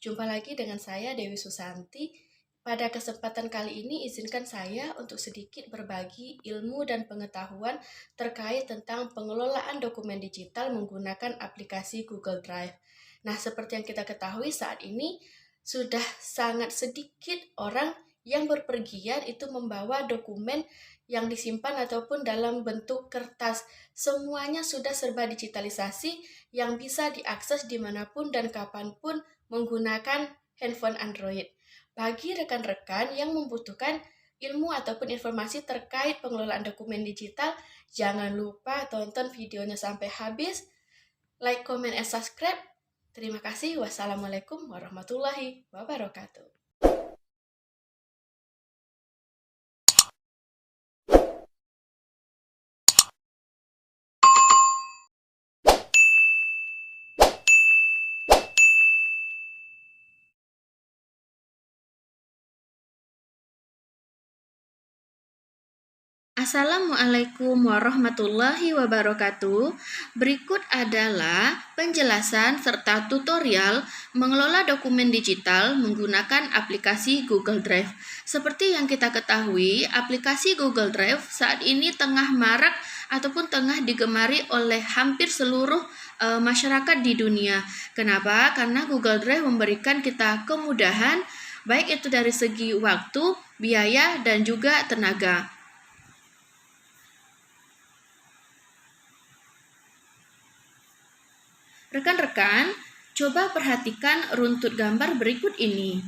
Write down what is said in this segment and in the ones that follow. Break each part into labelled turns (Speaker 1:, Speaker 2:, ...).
Speaker 1: Jumpa lagi dengan saya Dewi Susanti. Pada kesempatan kali ini izinkan saya untuk sedikit berbagi ilmu dan pengetahuan terkait tentang pengelolaan dokumen digital menggunakan aplikasi Google Drive. Nah, seperti yang kita ketahui saat ini sudah sangat sedikit orang yang berpergian itu membawa dokumen yang disimpan ataupun dalam bentuk kertas. Semuanya sudah serba digitalisasi yang bisa diakses dimanapun dan kapanpun menggunakan handphone Android. Bagi rekan-rekan yang membutuhkan ilmu ataupun informasi terkait pengelolaan dokumen digital, jangan lupa tonton videonya sampai habis, like, comment, and subscribe. Terima kasih. Wassalamualaikum warahmatullahi wabarakatuh. Assalamualaikum warahmatullahi wabarakatuh. Berikut adalah penjelasan serta tutorial mengelola dokumen digital menggunakan aplikasi Google Drive. Seperti yang kita ketahui, aplikasi Google Drive saat ini tengah marak ataupun tengah digemari oleh hampir seluruh masyarakat di dunia. Kenapa? Karena Google Drive memberikan kita kemudahan, baik itu dari segi waktu, biaya, dan juga tenaga. Rekan-rekan, coba perhatikan runtut gambar berikut ini.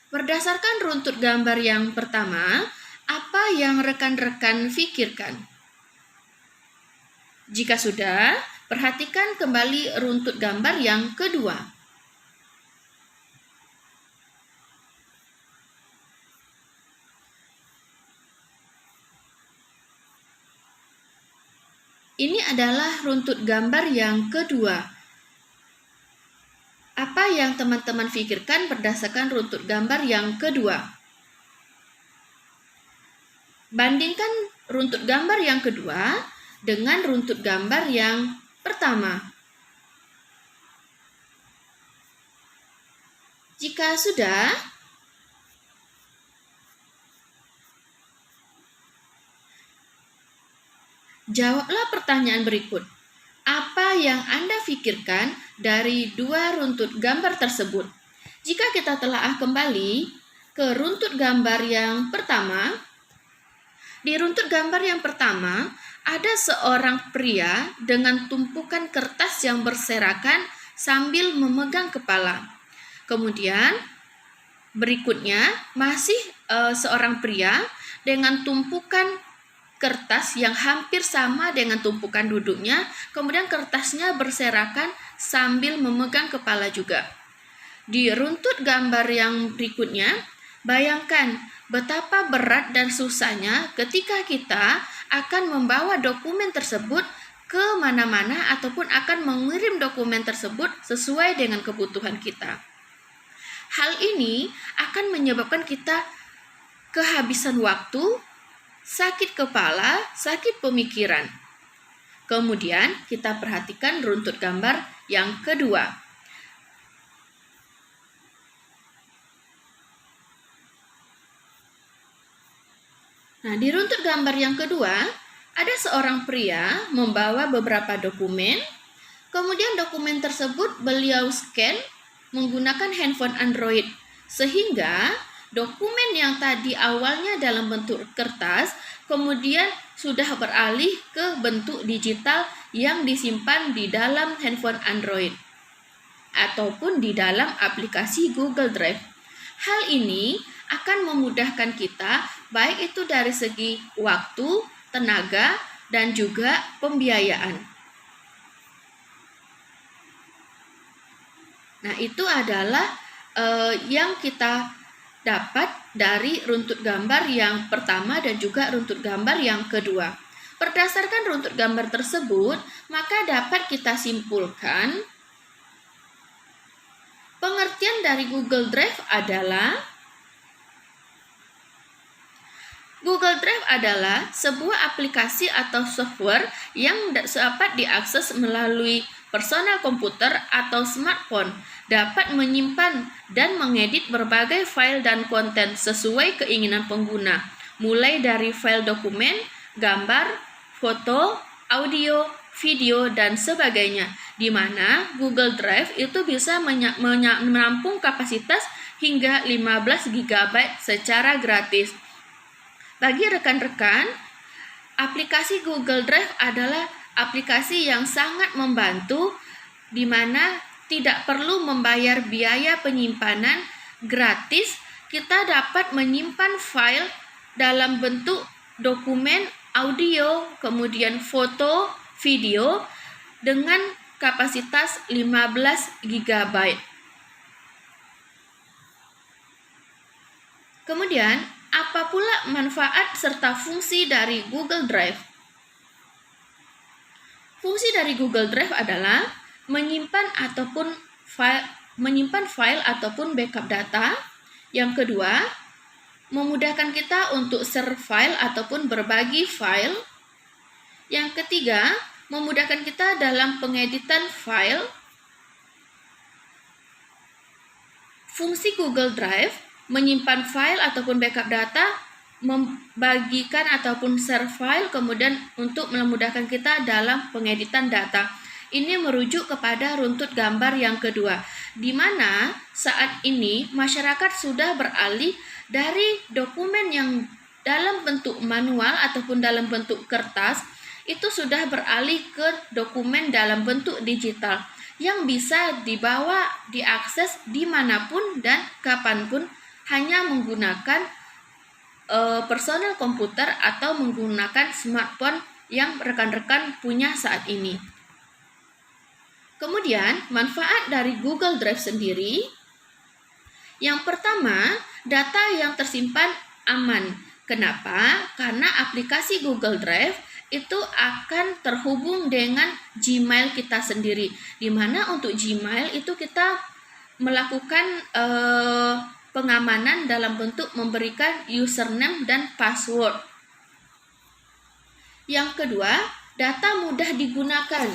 Speaker 1: Berdasarkan runtut gambar yang pertama, apa yang rekan-rekan pikirkan? Jika sudah, perhatikan kembali runtut gambar yang kedua. Ini adalah runtut gambar yang kedua. Apa yang teman-teman pikirkan berdasarkan runtut gambar yang kedua? Bandingkan runtut gambar yang kedua dengan runtut gambar yang pertama. Jika sudah, jawablah pertanyaan berikut. Apa yang Anda pikirkan dari dua runtut gambar tersebut? Jika kita telah kembali ke runtut gambar yang pertama, di runtut gambar yang pertama ada seorang pria dengan tumpukan kertas yang berserakan sambil memegang kepala. Kemudian berikutnya masih seorang pria dengan tumpukan kertas yang hampir sama dengan tumpukan duduknya, kemudian kertasnya berserakan sambil memegang kepala juga. Di runtut gambar yang berikutnya, bayangkan betapa berat dan susahnya ketika kita akan membawa dokumen tersebut ke mana-mana ataupun akan mengirim dokumen tersebut sesuai dengan kebutuhan kita. Hal ini akan menyebabkan kita kehabisan waktu, sakit kepala, sakit pemikiran. Kemudian kita perhatikan runtut gambar yang kedua. Nah, di runtut gambar yang kedua, ada seorang pria membawa beberapa dokumen. Kemudian dokumen tersebut beliau scan menggunakan handphone Android, sehingga dokumen yang tadi awalnya dalam bentuk kertas kemudian sudah beralih ke bentuk digital yang disimpan di dalam handphone Android ataupun di dalam aplikasi Google Drive. Hal ini akan memudahkan kita baik itu dari segi waktu, tenaga, dan juga pembiayaan. Nah, itu adalah yang kita dapat dari runtut gambar yang pertama dan juga runtut gambar yang kedua. Berdasarkan runtut gambar tersebut, maka dapat kita simpulkan pengertian dari Google Drive adalah Google Google Drive adalah sebuah aplikasi atau software yang dapat diakses melalui personal komputer atau smartphone, dapat menyimpan dan mengedit berbagai file dan konten sesuai keinginan pengguna, mulai dari file dokumen, gambar, foto, audio, video, dan sebagainya, di mana Google Drive itu bisa menampung kapasitas hingga 15 GB secara gratis. Bagi rekan-rekan, aplikasi Google Drive adalah aplikasi yang sangat membantu, di mana tidak perlu membayar biaya penyimpanan, gratis. Kita dapat menyimpan file dalam bentuk dokumen, audio, kemudian foto, video dengan kapasitas 15 GB. Kemudian, apa pula manfaat serta fungsi dari Google Drive? Fungsi dari Google Drive adalah menyimpan file ataupun backup data. Yang kedua, memudahkan kita untuk share file ataupun berbagi file. Yang ketiga, memudahkan kita dalam pengeditan file. Fungsi Google Drive menyimpan file ataupun backup data, membagikan ataupun share file, kemudian untuk memudahkan kita dalam pengeditan data. Ini merujuk kepada runtut gambar yang kedua, di mana saat ini masyarakat sudah beralih dari dokumen yang dalam bentuk manual ataupun dalam bentuk kertas, itu sudah beralih ke dokumen dalam bentuk digital yang bisa dibawa, diakses dimanapun dan kapanpun, hanya menggunakan personal komputer atau menggunakan smartphone yang rekan-rekan punya saat ini. Kemudian, manfaat dari Google Drive sendiri, yang pertama, data yang tersimpan aman. Kenapa? Karena aplikasi Google Drive itu akan terhubung dengan Gmail kita sendiri, di mana untuk Gmail itu kita melakukan pengamanan dalam bentuk memberikan username dan password. Yang kedua, data mudah digunakan.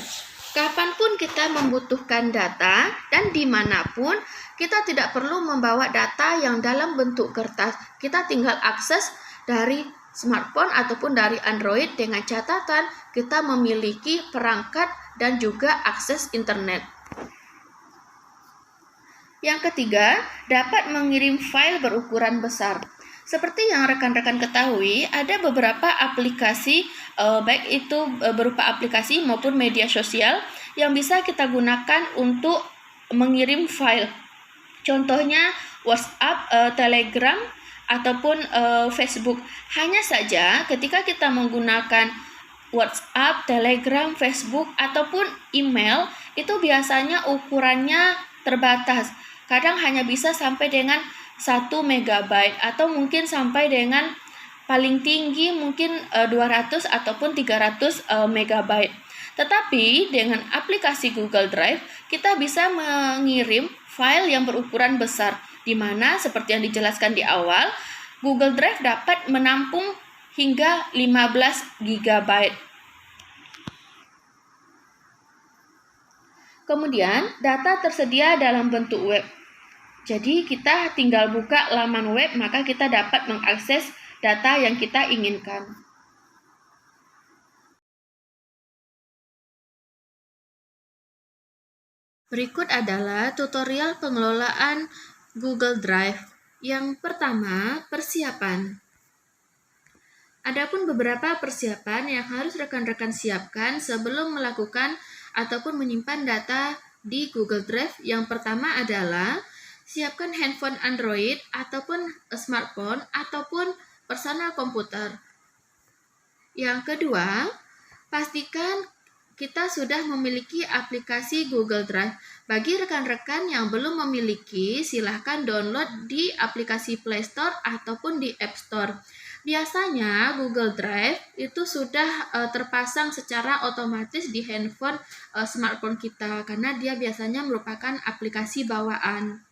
Speaker 1: Kapanpun kita membutuhkan data dan dimanapun, kita tidak perlu membawa data yang dalam bentuk kertas. Kita tinggal akses dari smartphone ataupun dari Android dengan catatan kita memiliki perangkat dan juga akses internet. Yang ketiga, dapat mengirim file berukuran besar. Seperti yang rekan-rekan ketahui, ada beberapa aplikasi, baik itu berupa aplikasi maupun media sosial yang bisa kita gunakan untuk mengirim file. Contohnya WhatsApp, Telegram, ataupun Facebook. Hanya saja ketika kita menggunakan WhatsApp, Telegram, Facebook, ataupun email, itu biasanya ukurannya terbatas. Kadang hanya bisa sampai dengan 1 MB atau mungkin sampai dengan paling tinggi mungkin 200 ataupun 300 MB. Tetapi dengan aplikasi Google Drive, kita bisa mengirim file yang berukuran besar, di mana seperti yang dijelaskan di awal, Google Drive dapat menampung hingga 15 GB. Kemudian, data tersedia dalam bentuk web. Jadi, kita tinggal buka laman web, maka kita dapat mengakses data yang kita inginkan. Berikut adalah tutorial pengelolaan Google Drive. Yang pertama, persiapan. Adapun beberapa persiapan yang harus rekan-rekan siapkan sebelum melakukan ataupun menyimpan data di Google Drive. Yang pertama adalah siapkan handphone Android ataupun smartphone ataupun personal komputer. Yang kedua, pastikan kita sudah memiliki aplikasi Google Drive. Bagi rekan-rekan yang belum memiliki, silahkan download di aplikasi Play Store ataupun di App Store. Biasanya Google Drive itu sudah terpasang secara otomatis di handphone smartphone kita, karena dia biasanya merupakan aplikasi bawaan.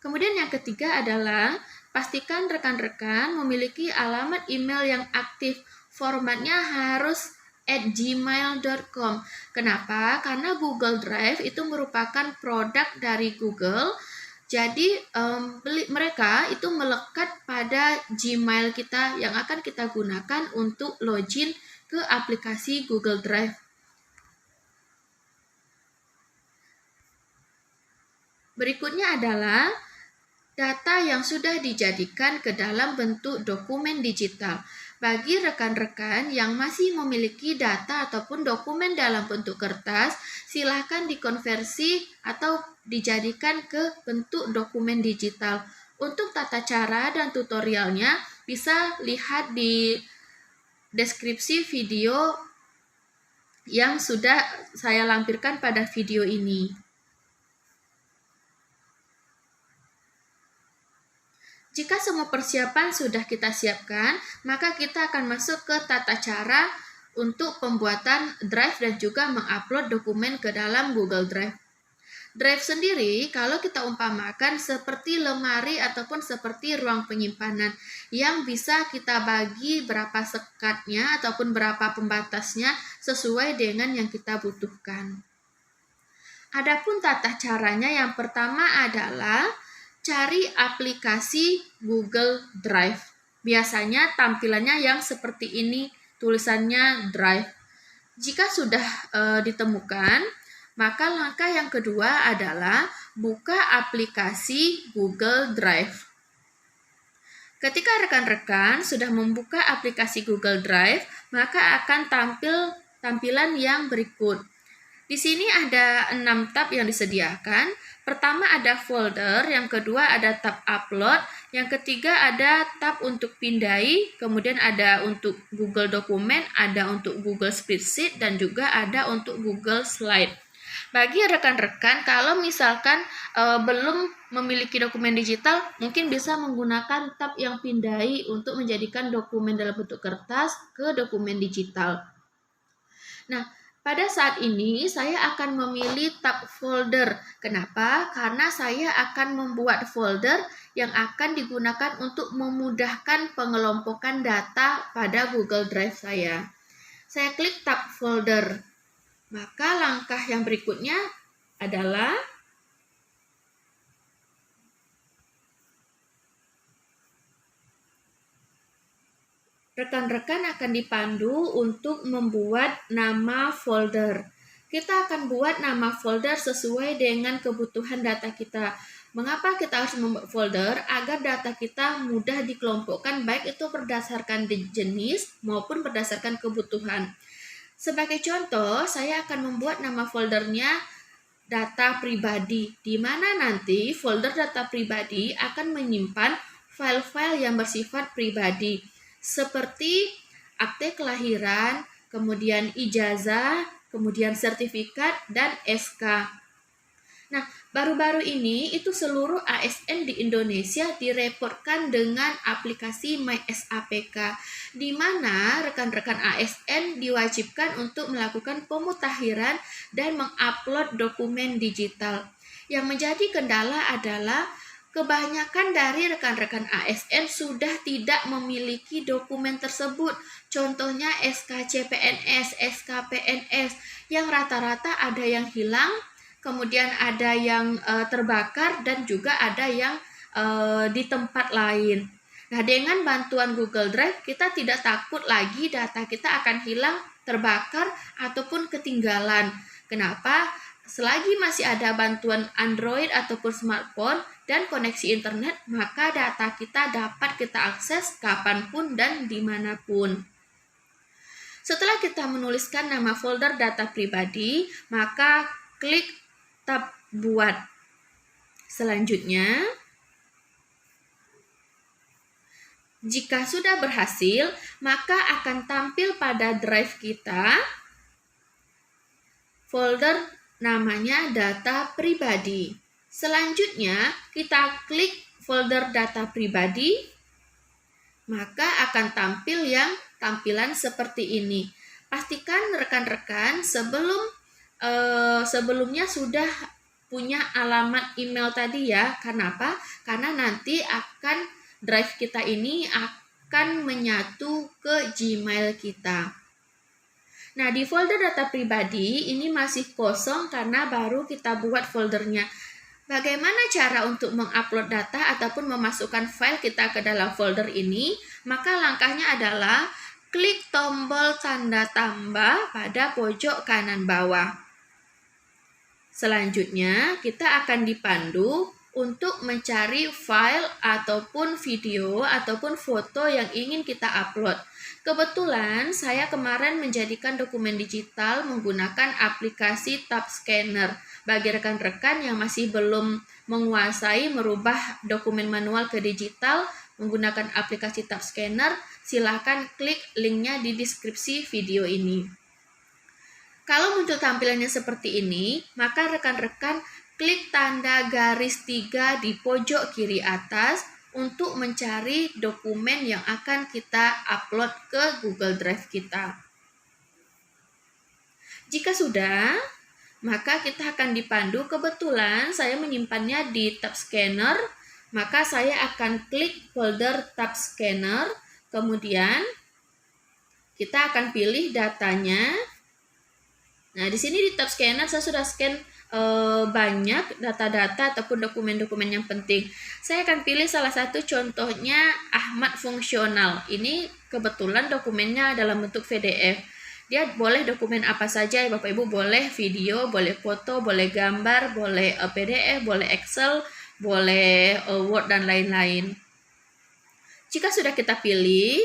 Speaker 1: Kemudian yang ketiga adalah pastikan rekan-rekan memiliki alamat email yang aktif. Formatnya harus @gmail.com. Kenapa? Karena Google Drive itu merupakan produk dari Google. Jadi mereka itu melekat pada Gmail kita yang akan kita gunakan untuk login ke aplikasi Google Drive. Berikutnya adalah data yang sudah dijadikan ke dalam bentuk dokumen digital. Bagi rekan-rekan yang masih memiliki data ataupun dokumen dalam bentuk kertas, silakan dikonversi atau dijadikan ke bentuk dokumen digital. Untuk tata cara dan tutorialnya bisa lihat di deskripsi video yang sudah saya lampirkan pada video ini. Jika semua persiapan sudah kita siapkan, maka kita akan masuk ke tata cara untuk pembuatan Drive dan juga mengupload dokumen ke dalam Google Drive. Drive sendiri kalau kita umpamakan seperti lemari ataupun seperti ruang penyimpanan yang bisa kita bagi berapa sekatnya ataupun berapa pembatasnya sesuai dengan yang kita butuhkan. Adapun tata caranya yang pertama adalah cari aplikasi Google Drive. Biasanya tampilannya yang seperti ini, tulisannya Drive. Jika sudah ditemukan, maka langkah yang kedua adalah buka aplikasi Google Drive. Ketika rekan-rekan sudah membuka aplikasi Google Drive, maka akan tampil tampilan yang berikut. Di sini ada 6 tab yang disediakan. Pertama ada folder, yang kedua ada tab upload, yang ketiga ada tab untuk pindai, kemudian ada untuk Google Dokumen, ada untuk Google Spreadsheet, dan juga ada untuk Google Slide. Bagi rekan-rekan, kalau misalkan belum memiliki dokumen digital, mungkin bisa menggunakan tab yang pindai untuk menjadikan dokumen dalam bentuk kertas ke dokumen digital. Nah, pada saat ini saya akan memilih tab folder. Kenapa? Karena saya akan membuat folder yang akan digunakan untuk memudahkan pengelompokan data pada Google Drive saya. Saya klik tab folder. Maka langkah yang berikutnya adalah rekan-rekan akan dipandu untuk membuat nama folder. Kita akan buat nama folder sesuai dengan kebutuhan data kita. Mengapa kita harus membuat folder? Agar data kita mudah dikelompokkan, baik itu berdasarkan jenis maupun berdasarkan kebutuhan. Sebagai contoh, saya akan membuat nama foldernya data pribadi, di mana nanti folder data pribadi akan menyimpan file-file yang bersifat pribadi, seperti akte kelahiran, kemudian ijazah, kemudian sertifikat, dan SK. Nah, baru-baru ini itu seluruh ASN di Indonesia direportkan dengan aplikasi MySAPK, di mana rekan-rekan ASN diwajibkan untuk melakukan pemutakhiran dan mengupload dokumen digital. Yang menjadi kendala adalah kebanyakan dari rekan-rekan ASN sudah tidak memiliki dokumen tersebut. Contohnya SKCPNS, SKPNS, yang rata-rata ada yang hilang, kemudian ada yang terbakar, dan juga ada yang di tempat lain. Nah, dengan bantuan Google Drive, kita tidak takut lagi data kita akan hilang, terbakar, ataupun ketinggalan. Kenapa? Selagi masih ada bantuan Android ataupun smartphone dan koneksi internet, maka data kita dapat kita akses kapanpun dan dimanapun. Setelah kita menuliskan nama folder data pribadi, maka klik tab buat. Selanjutnya, jika sudah berhasil, maka akan tampil pada drive kita folder namanya data pribadi. Selanjutnya, kita klik folder data pribadi, maka akan tampil yang tampilan seperti ini. Pastikan rekan-rekan sebelumnya sudah punya alamat email tadi ya. Kenapa? Karena nanti drive kita ini akan menyatu ke Gmail kita. Nah, di folder data pribadi ini masih kosong karena baru kita buat foldernya. Bagaimana cara untuk mengupload data ataupun memasukkan file kita ke dalam folder ini? Maka langkahnya adalah klik tombol tanda tambah pada pojok kanan bawah. Selanjutnya, kita akan dipandu untuk mencari file ataupun video ataupun foto yang ingin kita upload. Kebetulan saya kemarin menjadikan dokumen digital menggunakan aplikasi TabScanner. Bagi rekan-rekan yang masih belum menguasai merubah dokumen manual ke digital menggunakan aplikasi TabScanner, silakan klik linknya di deskripsi video ini. Kalau muncul tampilannya seperti ini, maka rekan-rekan klik tanda garis 3 di pojok kiri atas untuk mencari dokumen yang akan kita upload ke Google Drive kita. Jika sudah, maka kita akan dipandu. Kebetulan saya menyimpannya di TabScanner, maka saya akan klik folder TabScanner, kemudian kita akan pilih datanya. Nah, di sini di TabScanner saya sudah scan banyak data-data ataupun dokumen-dokumen yang penting. Saya akan pilih salah satu contohnya Ahmad Fungsional. Ini kebetulan dokumennya dalam bentuk PDF. Dia boleh dokumen apa saja ya Bapak Ibu, boleh video, boleh foto, boleh gambar, boleh PDF, boleh Excel, boleh Word dan lain-lain. Jika sudah kita pilih,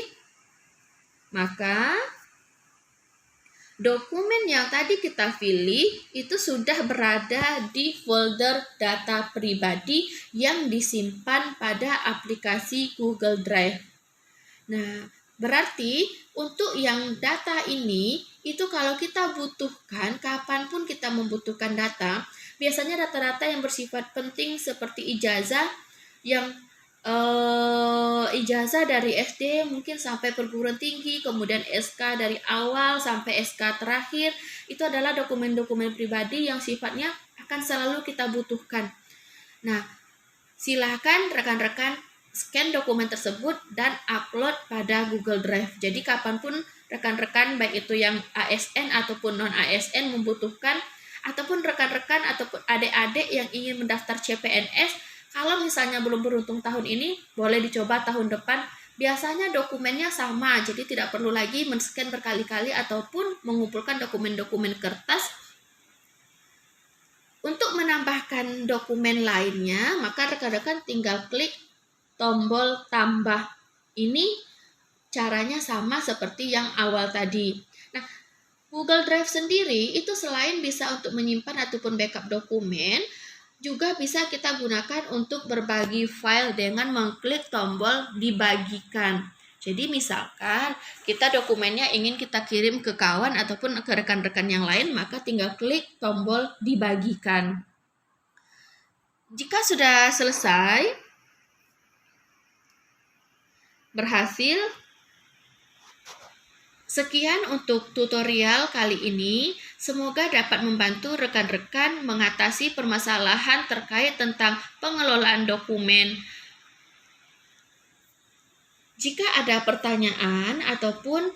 Speaker 1: maka dokumen yang tadi kita pilih itu sudah berada di folder data pribadi yang disimpan pada aplikasi Google Drive. Nah, berarti untuk yang data ini, itu kalau kita butuhkan, kapanpun kita membutuhkan data, biasanya data-data yang bersifat penting seperti ijazah ijazah dari SD mungkin sampai perguruan tinggi, kemudian SK dari awal sampai SK terakhir, itu adalah dokumen-dokumen pribadi yang sifatnya akan selalu kita butuhkan. Nah, silakan rekan-rekan scan dokumen tersebut dan upload pada Google Drive. Jadi kapanpun rekan-rekan baik itu yang ASN ataupun non-ASN membutuhkan, ataupun rekan-rekan ataupun adik-adik yang ingin mendaftar CPNS, kalau misalnya belum beruntung tahun ini, boleh dicoba tahun depan. Biasanya dokumennya sama, jadi tidak perlu lagi men-scan berkali-kali ataupun mengumpulkan dokumen-dokumen kertas. Untuk menambahkan dokumen lainnya, maka rekan-rekan tinggal klik tombol tambah. Ini caranya sama seperti yang awal tadi. Nah, Google Drive sendiri itu selain bisa untuk menyimpan ataupun backup dokumen, juga bisa kita gunakan untuk berbagi file dengan mengklik tombol dibagikan. Jadi misalkan kita dokumennya ingin kita kirim ke kawan ataupun ke rekan-rekan yang lain, maka tinggal klik tombol dibagikan. Jika sudah selesai, berhasil. Sekian untuk tutorial kali ini. Semoga dapat membantu rekan-rekan mengatasi permasalahan terkait tentang pengelolaan dokumen. Jika ada pertanyaan ataupun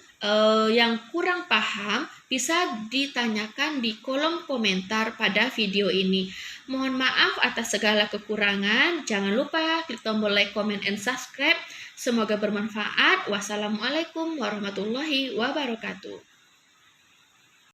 Speaker 1: yang kurang paham, bisa ditanyakan di kolom komentar pada video ini. Mohon maaf atas segala kekurangan. Jangan lupa klik tombol like, comment, and subscribe. Semoga bermanfaat. Wassalamualaikum warahmatullahi wabarakatuh.